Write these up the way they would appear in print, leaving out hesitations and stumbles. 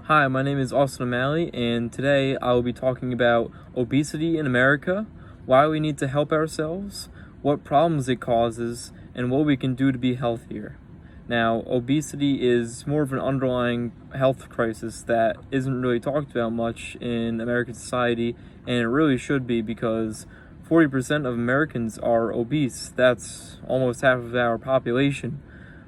Hi, my name is Austin O'Malley, and today I will be talking about obesity in America, why we need to help ourselves, what problems it causes, and what we can do to be healthier. Now, obesity is more of an underlying health crisis that isn't really talked about much in American society, and it really should be because 40% of Americans are obese. That's almost half of our population.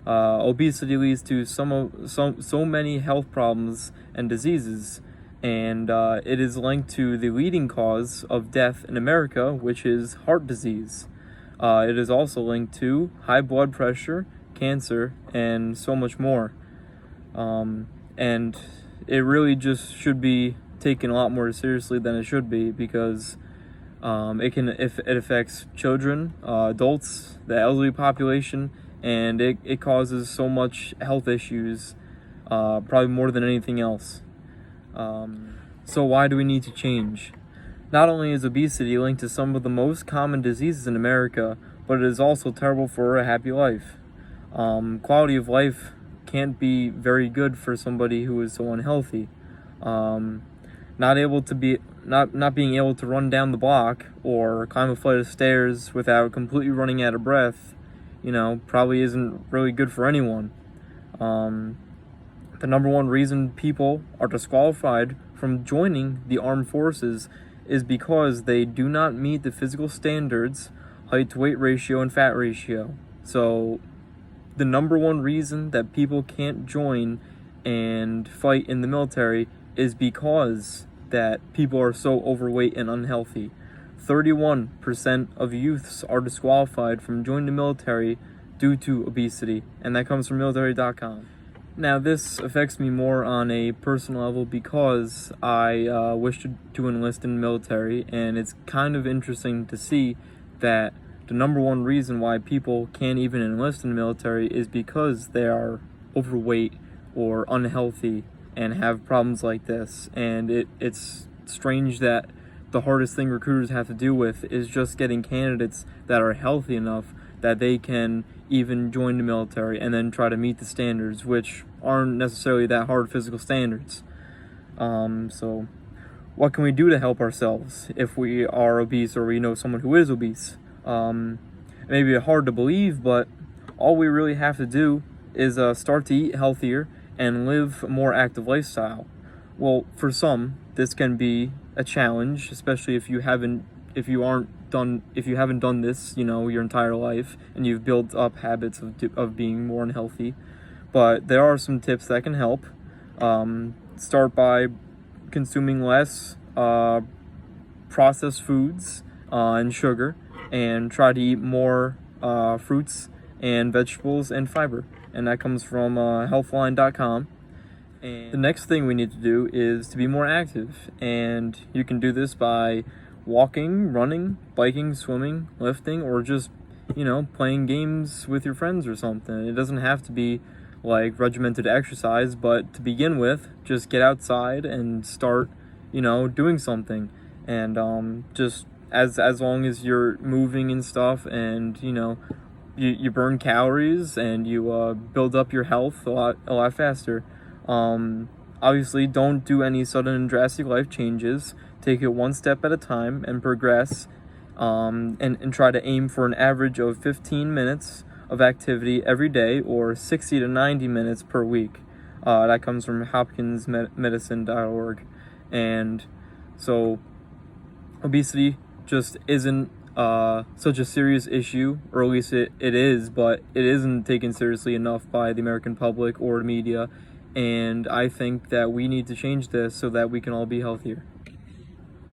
Obesity leads to so many health problems and diseases, and it is linked to the leading cause of death in America, which is heart disease. It is also linked to high blood pressure, cancer, and so much more. And it really just should be taken a lot more seriously than it should be because if it affects children, adults, the elderly population, and it causes so much health issues, probably more than anything else. So why do we need to change? Not only is obesity linked to some of the most common diseases in America, but it is also terrible for a happy life. Quality of life can't be very good for somebody who is so unhealthy. Not being able to run down the block or climb a flight of stairs without completely running out of breath, probably isn't really good for anyone. The number one reason people are disqualified from joining the armed forces is because they do not meet the physical standards, height to weight ratio, and fat ratio. So the number one reason that people can't join and fight in the military is because that people are so overweight and unhealthy. 31% of youths are disqualified from joining the military due to obesity, and that comes from military.com. Now, this affects me more on a personal level because I wish to enlist in the military, and it's kind of interesting to see that the number one reason why people can't even enlist in the military is because they are overweight or unhealthy and have problems like this. And it's strange that the hardest thing recruiters have to deal with is just getting candidates that are healthy enough that they can even join the military and then try to meet the standards, which aren't necessarily that hard physical standards. So what can we do to help ourselves if we are obese or we know someone who is obese? It may be hard to believe, but all we really have to do is start to eat healthier and live a more active lifestyle. Well, for some, this can be a challenge, especially if you haven't done this, your entire life, and you've built up habits of being more unhealthy. But there are some tips that can help. Start by consuming less processed foods and sugar, and try to eat more fruits and vegetables and fiber. And that comes from healthline.com. And the next thing we need to do is to be more active. And you can do this by walking, running, biking, swimming, lifting, or just, playing games with your friends or something. It doesn't have to be like regimented exercise, but to begin with, just get outside and start, doing something. And just as long as you're moving and stuff, and you burn calories and you build up your health a lot faster. Obviously, don't do any sudden and drastic life changes. Take it one step at a time and progress, and try to aim for an average of 15 minutes of activity every day, or 60 to 90 minutes per week. That comes from hopkinsmedicine.org. And so obesity just isn't such a serious issue, or at least it is, but it isn't taken seriously enough by the American public or the media. And I think that we need to change this so that we can all be healthier.